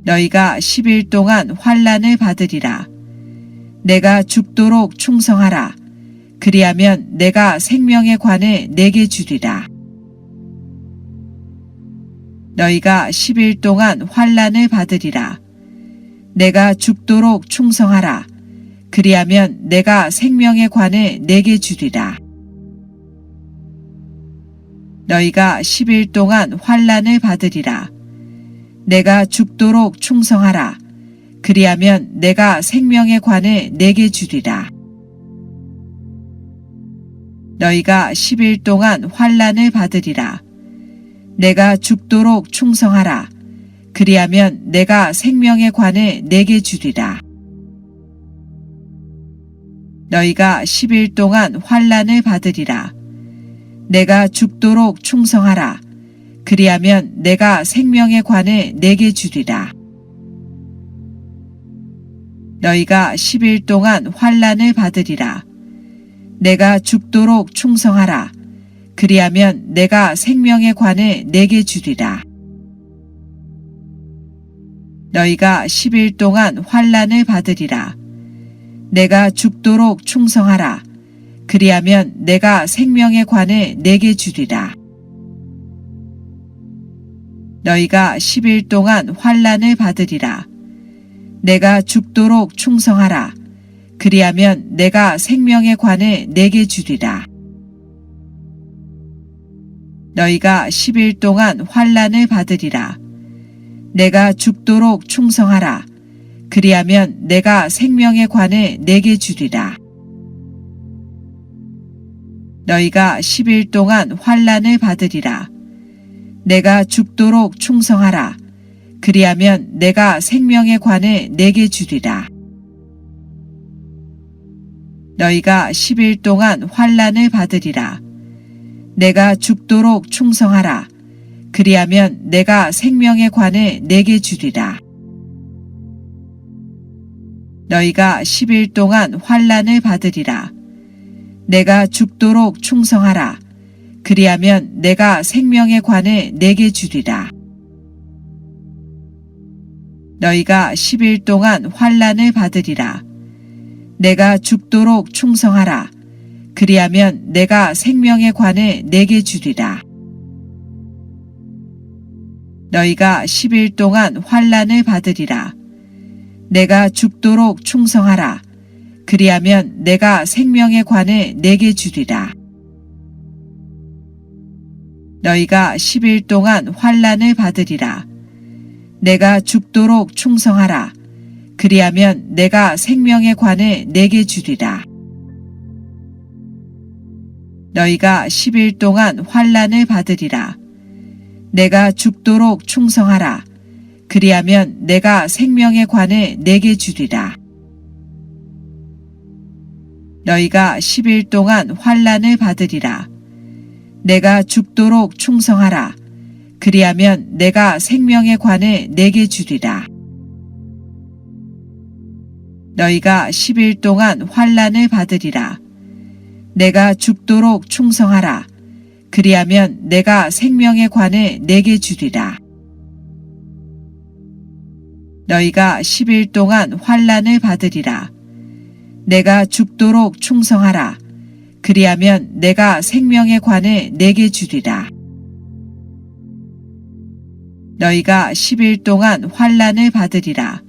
너희가 10일 동안 환난을 받으리라. 내가 죽도록 충성하라. 그리하면 내가 생명의 관을 내게 주리라. 너희가 10일 동안 환난을 받으리라. 내가 죽도록 충성하라. 그리하면 내가 생명의 관을 내게 주리라. 너희가 10일 동안 환난을 받으리라. 내가 죽도록 충성하라. 그리하면 내가 생명의 관을 내게 주리라. 너희가 10일 동안 환난을 받으리라. 내가 죽도록 충성하라. 그리하면 내가 생명의 관을 내게 주리라. 너희가 10일 동안 환난을 받으리라. 내가 죽도록 충성하라. 그리하면 내가 생명의 관을 내게 주리라. 너희가 10일 동안 환난을 받으리라. 내가 죽도록 충성하라. 그리하면 내가 생명의 관을 내게 주리라. 너희가 10일 동안 환난을 받으리라. 내가 죽도록 충성하라. 그리하면 내가 생명의 관을 내게 주리라. 너희가 10일 동안 환난을 받으리라. 내가 죽도록 충성하라. 그리하면 내가 생명의 관을 내게 주리라. 너희가 10일 동안 환난을 받으리라. 내가 죽도록 충성하라. 그리하면 내가 생명의 관을 내게 주리라. 너희가 10일 동안 환난을 받으리라. 내가 죽도록 충성하라. 그리하면 내가 생명의 관을 내게 주리라. 너희가 10일 동안 환난을 받으리라. 내가 죽도록 충성하라. 그리하면 내가 생명의 관을 내게 주리라. 너희가 10일 동안 환난을 받으리라. 내가 죽도록 충성하라. 그리하면 내가 생명의 관을 내게 주리라. 너희가 10일 동안 환난을 받으리라. 내가 죽도록 충성하라. 그리하면 내가 생명의 관을 내게 주리라. 너희가 10일 동안 환난을 받으리라. 내가 죽도록 충성하라. 그리하면 내가 생명의 관을 내게 주리라. 너희가 10일 동안 환난을 받으리라. 내가 죽도록 충성하라. 그리하면 내가 생명의 관을 내게 주리라. 너희가 10일 동안 환난을 받으리라. 내가 죽도록 충성하라. 그리하면 내가 생명의 관을 내게 주리라. 너희가 10일 동안 환난을 받으리라. 내가 죽도록 충성하라. 그리하면 내가 생명의 관을 내게 주리라. 너희가 10일 동안 환난을 받으리라. 내가 죽도록 충성하라. 그리하면 내가 생명의 관을 내게 주리라. 너희가 10일 동안 환난을 받으리라. 내가 죽도록 충성하라. 그리하면 내가 생명의 관을 내게 주리라. 너희가 10일 동안 환난을 받으리라.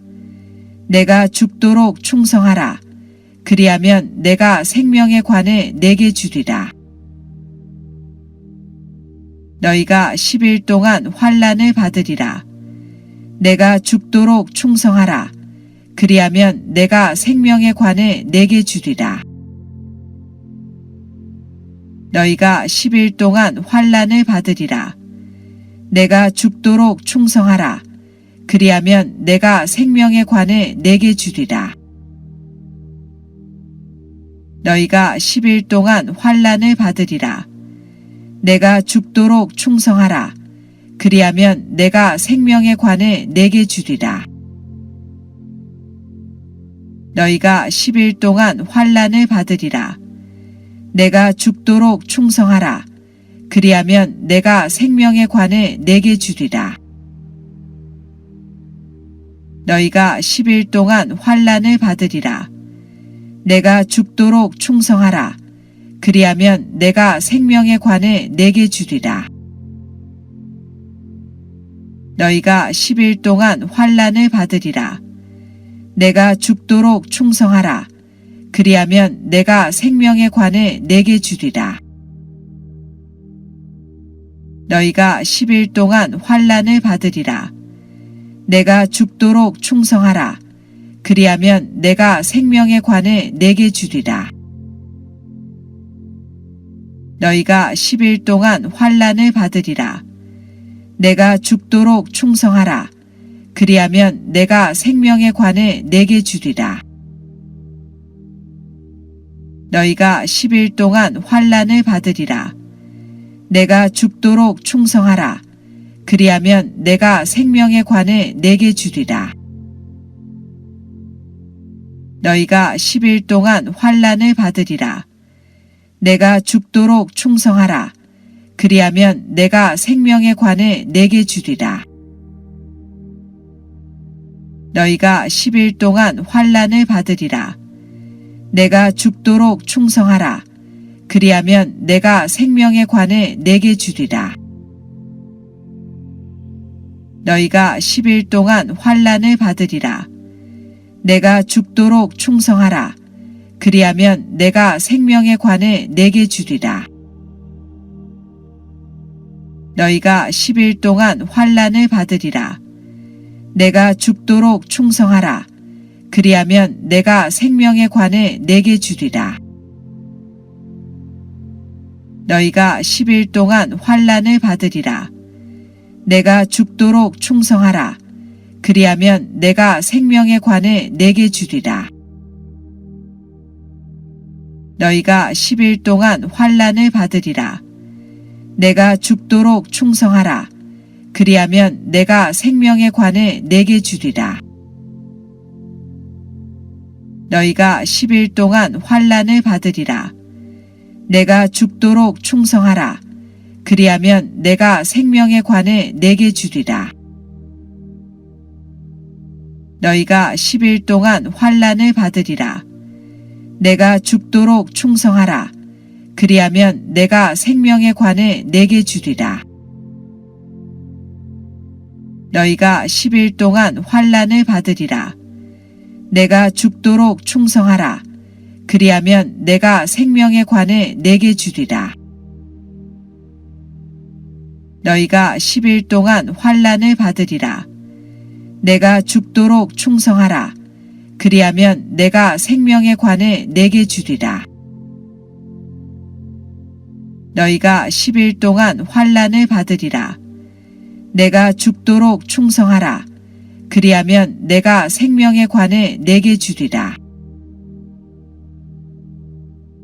내가 죽도록 충성하라. 그리하면 내가 생명의 관을 내게 주리라. 너희가 10일 동안 환난을 받으리라. 내가 죽도록 충성하라. 그리하면 내가 생명의 관을 내게 주리라. 너희가 10일 동안 환난을 받으리라. 내가 죽도록 충성하라. 그리하면 내가 생명의 관을 내게 주리라. 너희가 10일 동안 환난을 받으리라. 내가 죽도록 충성하라. 그리하면 내가 생명의 관을 내게 주리라. 너희가 10일 동안 환난을 받으리라. 내가 죽도록 충성하라. 그리하면 내가 생명의 관을 내게 주리라. 너희가 10일 동안 환난을 받으리라. 내가 죽도록 충성하라. 그리하면 내가 생명의 관을 내게 주리라. 너희가 10일 동안 환난을 받으리라. 내가 죽도록 충성하라. 그리하면 내가 생명의 관을 내게 주리라. 너희가 10일 동안 환난을 받으리라. 내가 죽도록 충성하라. 그리하면 내가 생명의 관을 내게 주리라. 너희가 10일 동안 환난을 받으리라. 내가 죽도록 충성하라. 그리하면 내가 생명의 관을 내게 주리라. 너희가 10일 동안 환난을 받으리라. 내가 죽도록 충성하라. 그리하면 내가 생명의 관을 내게 주리라. 너희가 10일 동안 환난을 받으리라. 내가 죽도록 충성하라. 그리하면 내가 생명의 관을 내게 주리라. 너희가 10일 동안 환난을 받으리라. 내가 죽도록 충성하라. 그리하면 내가 생명의 관을 내게 주리라. 너희가 10일 동안 환난을 받으리라. 내가 죽도록 충성하라. 그리하면 내가 생명의 관을 내게 주리라. 너희가 10일 동안 환난을 받으리라. 내가 죽도록 충성하라. 그리하면 내가 생명의 관을 내게 주리라. 너희가 10일 동안 환난을 받으리라. 내가 죽도록 충성하라. 그리하면 내가 생명의 관을 내게 주리라. 너희가 10일 동안 환난을 받으리라. 내가 죽도록 충성하라. 그리하면 내가 생명의 관을 내게 주리라. 너희가 10일 동안 환난을 받으리라. 내가 죽도록 충성하라. 그리하면 내가 생명의 관을 내게 주리라. 너희가 10일 동안 환난을 받으리라. 내가 죽도록 충성하라. 그리하면 내가 생명의 관을 내게 주리라. 너희가 10일 동안 환난을 받으리라. 내가 죽도록 충성하라. 그리하면 내가 생명의 관을 내게 주리라. 너희가 10일 동안 환난을 받으리라. 내가 죽도록 충성하라. 그리하면 내가 생명의 관을 내게 주리라. 너희가 10일 동안 환난을 받으리라. 내가 죽도록 충성하라. 그리하면 내가 생명의 관을 내게 주리라.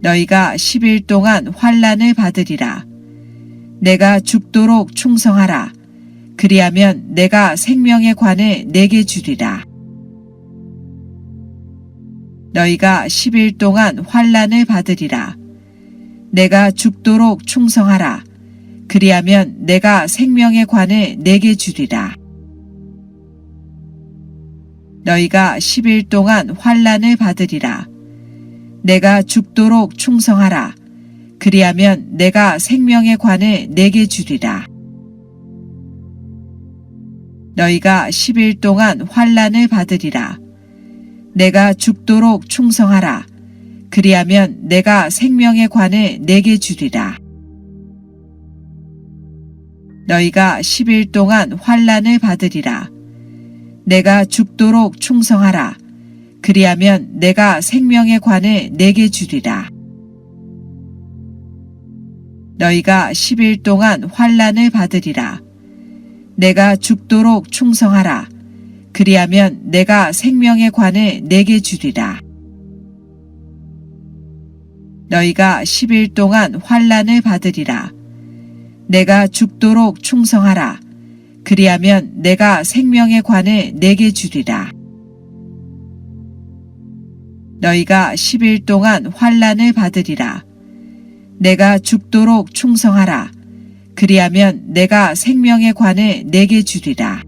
너희가 10일 동안 환난을 받으리라. 내가 죽도록 충성하라. 그리하면 내가 생명의 관을 내게 주리라. 너희가 10일 동안 환난을 받으리라. 내가 죽도록 충성하라. 그리하면 내가 생명의 관을 내게 주리라. 너희가 10일 동안 환난을 받으리라. 내가 죽도록 충성하라. 그리하면 내가 생명의 관을 내게 주리라. 너희가 10일 동안 환난을 받으리라. 내가 죽도록 충성하라. 그리하면 내가 생명의 관을 내게 주리라. 너희가 10일 동안 환난을 받으리라. 내가 죽도록 충성하라. 그리하면 내가 생명의 관을 내게 주리라. 너희가 10일 동안 환난을 받으리라. 내가 죽도록 충성하라. 그리하면 내가 생명의 관을 내게 주리라. 너희가 10일 동안 환난을 받으리라. 내가 죽도록 충성하라. 그리하면 내가 생명의 관을 내게 주리라. 너희가 10일 동안 환난을 받으리라. 내가 죽도록 충성하라. 그리하면 내가 생명의 관을 내게 주리라.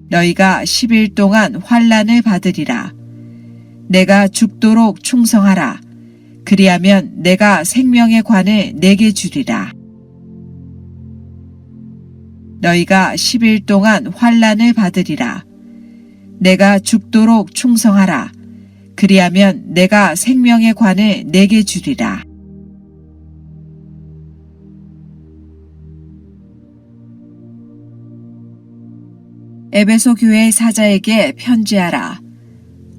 너희가 10일 동안 환난을 받으리라. 내가 죽도록 충성하라. 그리하면 내가 생명의 관을 내게 주리라. 너희가 10일 동안 환난을 받으리라. 내가 죽도록 충성하라. 그리하면 내가 생명의 관을 내게 주리라. 에베소 교회 사자에게 편지하라.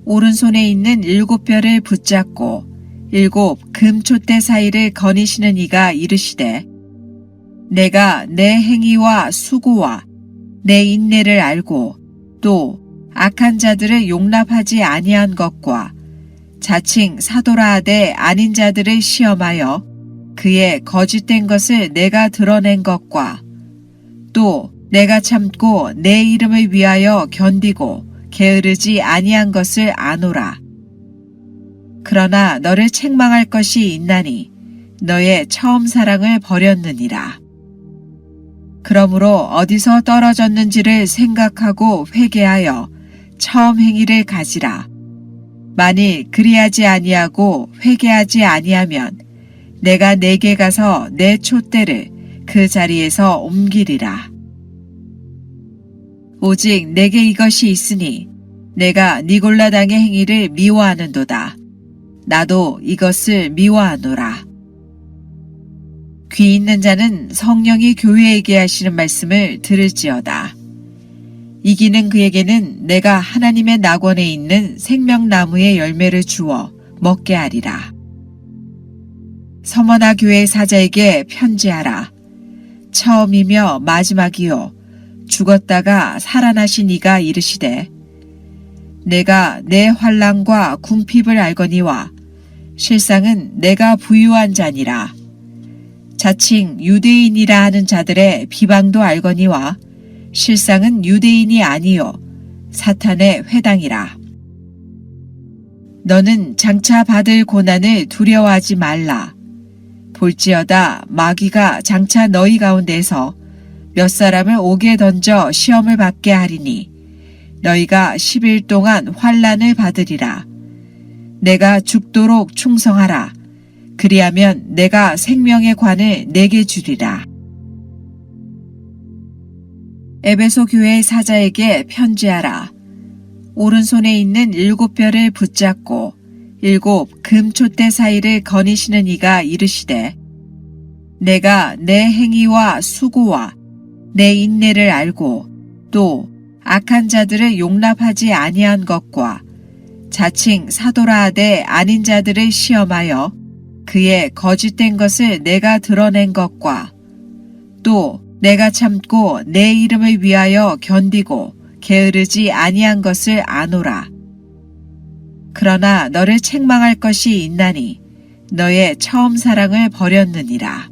오른손에 있는 7별을 붙잡고 7 금촛대 사이를 거니시는 이가 이르시되 내가 내 행위와 수고와 내 인내를 알고 또 악한 자들을 용납하지 아니한 것과 자칭 사도라 하되 아닌 자들을 시험하여 그의 거짓된 것을 내가 드러낸 것과 또 내가 참고 내 이름을 위하여 견디고 게으르지 아니한 것을 아노라. 그러나 너를 책망할 것이 있나니 너의 처음 사랑을 버렸느니라. 그러므로 어디서 떨어졌는지를 생각하고 회개하여 처음 행위를 가지라. 만일 그리하지 아니하고 회개하지 아니하면 내가 내게 가서 내 촛대를 그 자리에서 옮기리라. 오직 내게 이것이 있으니 내가 니골라당의 행위를 미워하는도다. 나도 이것을 미워하노라. 귀 있는 자는 성령이 교회에게 하시는 말씀을 들을지어다. 이기는 그에게는 내가 하나님의 낙원에 있는 생명나무의 열매를 주어 먹게 하리라. 서머나 교회 사자에게 편지하라. 처음이며 마지막이요 죽었다가 살아나신 이가 이르시되 내가 내 환난과 궁핍을 알거니와 실상은 내가 부유한 자니라. 자칭 유대인이라 하는 자들의 비방도 알거니와 실상은 유대인이 아니요 사탄의 회당이라. 너는 장차 받을 고난을 두려워하지 말라. 볼지어다 마귀가 장차 너희 가운데서 몇 사람을 옥에 던져 시험을 받게 하리니 너희가 10일 동안 환난을 받으리라. 내가 죽도록 충성하라. 그리하면 내가 생명의 관을 내게 주리라. 에베소 교회 사자에게 편지하라. 오른손에 있는 7별을 붙잡고 7 금촛대 사이를 거니시는 이가 이르시되 내가 내 행위와 수고와 내 인내를 알고 또 악한 자들을 용납하지 아니한 것과 자칭 사도라 하되 아닌 자들을 시험하여 그의 거짓된 것을 내가 드러낸 것과 또 내가 참고 내 이름을 위하여 견디고 게으르지 아니한 것을 아노라. 그러나 너를 책망할 것이 있나니 너의 처음 사랑을 버렸느니라.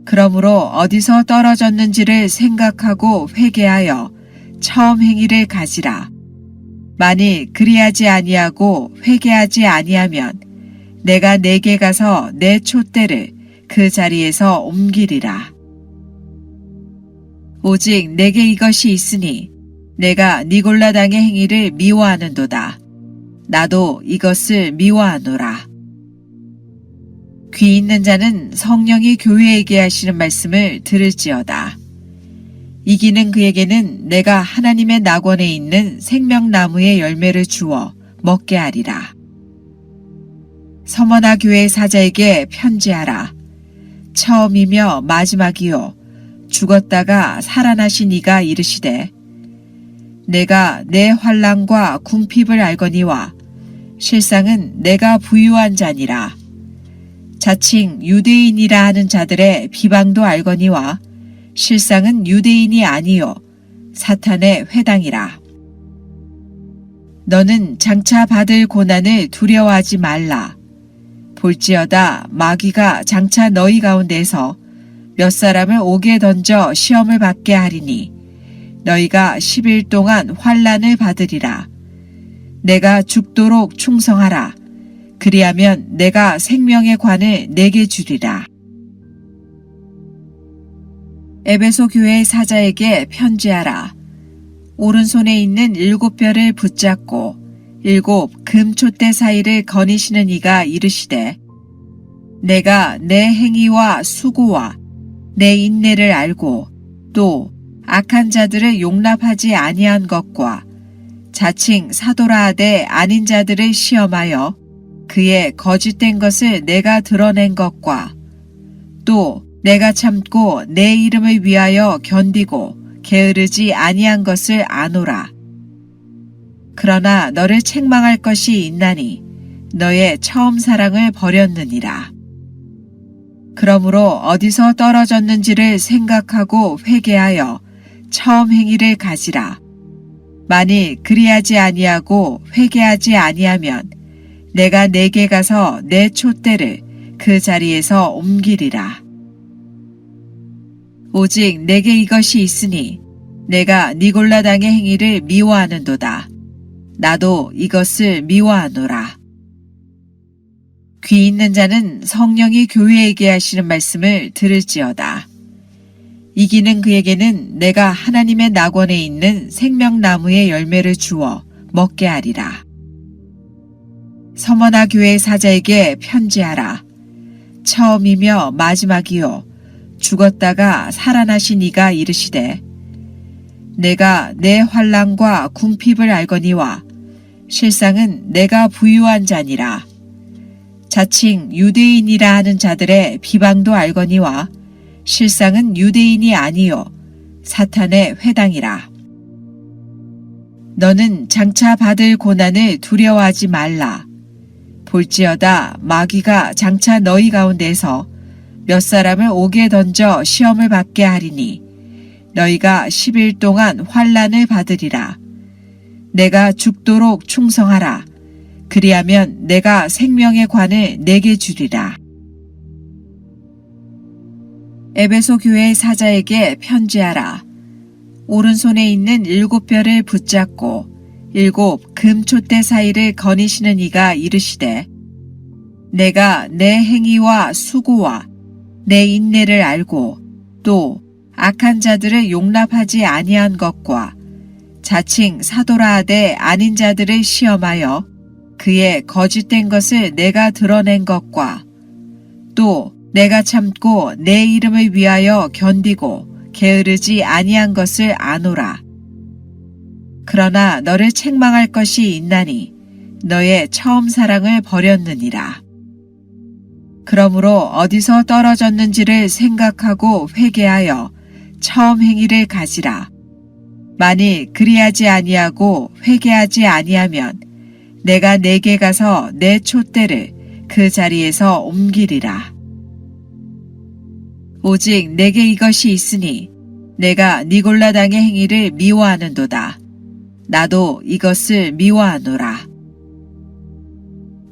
그러므로 어디서 떨어졌는지를 생각하고 회개하여 처음 행위를 가지라. 만일 그리하지 아니하고 회개하지 아니하면 내가 내게 가서 내 촛대를 그 자리에서 옮기리라. 오직 내게 이것이 있으니 내가 니골라당의 행위를 미워하는도다. 나도 이것을 미워하노라. 귀 있는 자는 성령이 교회에게 하시는 말씀을 들을지어다. 이기는 그에게는 내가 하나님의 낙원에 있는 생명나무의 열매를 주어 먹게 하리라. 서머나 교회 사자에게 편지하라. 처음이며 마지막이요 죽었다가 살아나신 이가 이르시되 내가 내 환난과 궁핍을 알거니와 실상은 내가 부유한 자니라. 자칭 유대인이라 하는 자들의 비방도 알거니와 실상은 유대인이 아니요 사탄의 회당이라. 너는 장차 받을 고난을 두려워하지 말라. 볼지어다 마귀가 장차 너희 가운데서 몇 사람을 옥에 던져 시험을 받게 하리니 너희가 10일 동안 환난을 받으리라. 내가 죽도록 충성하라. 그리하면 내가 생명의 관을 내게 주리라. 에베소 교회 사자에게 편지하라. 오른손에 있는 7뼈를 붙잡고 7 금촛대 사이를 거니시는 이가 이르시되 내가 내 행위와 수고와 내 인내를 알고 또 악한 자들을 용납하지 아니한 것과 자칭 사도라 하되 아닌 자들을 시험하여 그의 거짓된 것을 내가 드러낸 것과 또 내가 참고 내 이름을 위하여 견디고 게으르지 아니한 것을 아노라. 그러나 너를 책망할 것이 있나니 너의 처음 사랑을 버렸느니라. 그러므로 어디서 떨어졌는지를 생각하고 회개하여 처음 행위를 가지라. 만일 그리하지 아니하고 회개하지 아니하면 내가 내게 가서 내 촛대를 그 자리에서 옮기리라. 오직 내게 이것이 있으니 내가 니골라당의 행위를 미워하는도다. 나도 이것을 미워하노라. 귀 있는 자는 성령이 교회에게 하시는 말씀을 들을지어다. 이기는 그에게는 내가 하나님의 낙원에 있는 생명나무의 열매를 주어 먹게 하리라. 서머나 교회 사자에게 편지하라. 처음이며 마지막이요 죽었다가 살아나신 이가 이르시되 내가 내 환난과 궁핍을 알거니와 실상은 내가 부유한 자니라. 자칭 유대인이라 하는 자들의 비방도 알거니와 실상은 유대인이 아니요 사탄의 회당이라. 너는 장차 받을 고난을 두려워하지 말라. 볼지어다 마귀가 장차 너희 가운데서 몇 사람을 옥에 던져 시험을 받게 하리니 너희가 10일 동안 환난을 받으리라. 내가 죽도록 충성하라. 그리하면 내가 생명의 관을 내게 주리라. 에베소 교회 사자에게 편지하라. 오른손에 있는 7뼈를 붙잡고 7 금촛대 사이를 거니시는 이가 이르시되 내가 내 행위와 수고와 내 인내를 알고 또 악한 자들을 용납하지 아니한 것과 자칭 사도라 하되 아닌 자들을 시험하여 그의 거짓된 것을 내가 드러낸 것과 또 내가 참고 내 이름을 위하여 견디고 게으르지 아니한 것을 아노라. 그러나 너를 책망할 것이 있나니 너의 처음 사랑을 버렸느니라. 그러므로 어디서 떨어졌는지를 생각하고 회개하여 처음 행위를 가지라. 만일 그리하지 아니하고 회개하지 아니하면 내가 내게 가서 내 촛대를 그 자리에서 옮기리라. 오직 내게 이것이 있으니 내가 니골라당의 행위를 미워하는도다. 나도 이것을 미워하노라.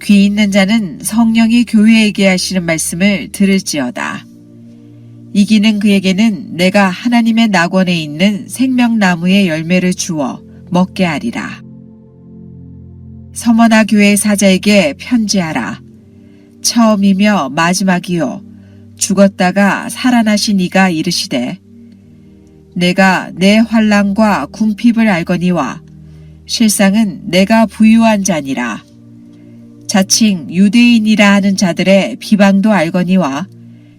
귀 있는 자는 성령이 교회에게 하시는 말씀을 들을지어다. 이기는 그에게는 내가 하나님의 낙원에 있는 생명나무의 열매를 주어 먹게 하리라. 서머나 교회 사자에게 편지하라. 처음이며 마지막이요 죽었다가 살아나신 이가 이르시되 내가 내 환난과 궁핍을 알거니와 실상은 내가 부유한 자니라. 자칭 유대인이라 하는 자들의 비방도 알거니와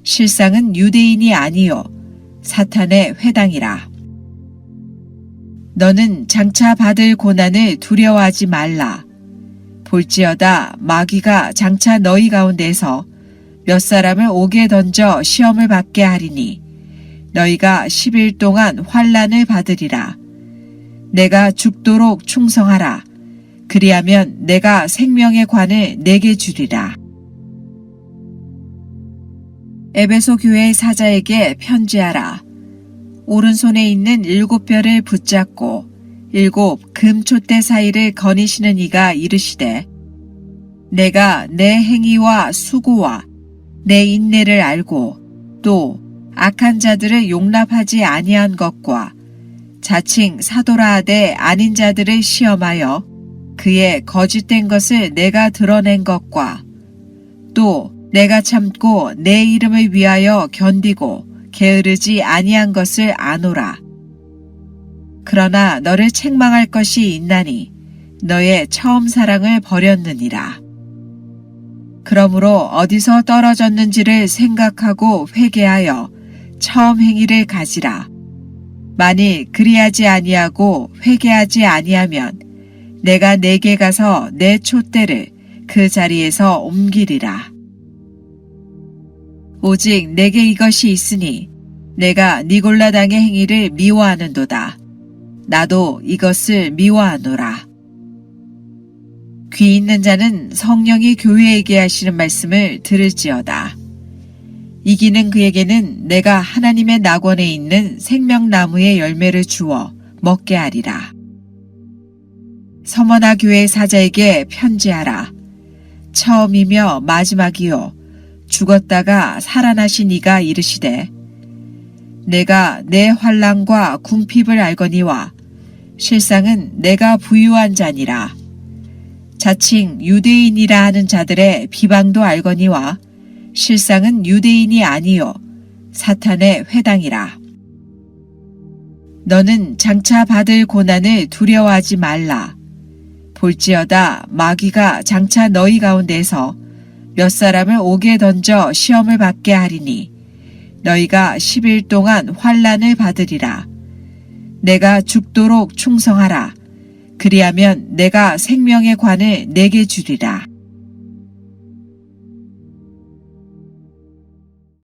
실상은 유대인이 아니요 사탄의 회당이라. 너는 장차 받을 고난을 두려워하지 말라. 볼지어다 마귀가 장차 너희 가운데서 몇 사람을 옥에 던져 시험을 받게 하리니 너희가 10일 동안 환난을 받으리라. 내가 죽도록 충성하라. 그리하면 내가 생명의 관을 내게 주리라. 에베소 교회 사자에게 편지하라. 오른손에 있는 7뼈를 붙잡고 7 금촛대 사이를 거니시는 이가 이르시되 내가 내 행위와 수고와 내 인내를 알고 또 악한 자들을 용납하지 아니한 것과 자칭 사도라 하되 아닌 자들을 시험하여 그의 거짓된 것을 내가 드러낸 것과 또 내가 참고 내 이름을 위하여 견디고 게으르지 아니한 것을 아노라. 그러나 너를 책망할 것이 있나니 너의 처음 사랑을 버렸느니라. 그러므로 어디서 떨어졌는지를 생각하고 회개하여 처음 행위를 가지라. 만일 그리하지 아니하고 회개하지 아니하면 내가 내게 가서 내 촛대를 그 자리에서 옮기리라. 오직 내게 이것이 있으니 내가 니골라당의 행위를 미워하는도다. 나도 이것을 미워하노라. 귀 있는 자는 성령이 교회에게 하시는 말씀을 들을지어다. 이기는 그에게는 내가 하나님의 낙원에 있는 생명나무의 열매를 주어 먹게 하리라. 서머나 교회 사자에게 편지하라. 처음이며 마지막이요 죽었다가 살아나신 이가 이르시되 내가 내 환난과 궁핍을 알거니와 실상은 내가 부유한 자니라. 자칭 유대인이라 하는 자들의 비방도 알거니와 실상은 유대인이 아니요 사탄의 회당이라. 너는 장차 받을 고난을 두려워하지 말라. 볼지어다 마귀가 장차 너희 가운데서 몇 사람을 옥에 던져 시험을 받게 하리니 너희가 10일 동안 환난을 받으리라. 내가 죽도록 충성하라. 그리하면 내가 생명의 관을 내게 주리라.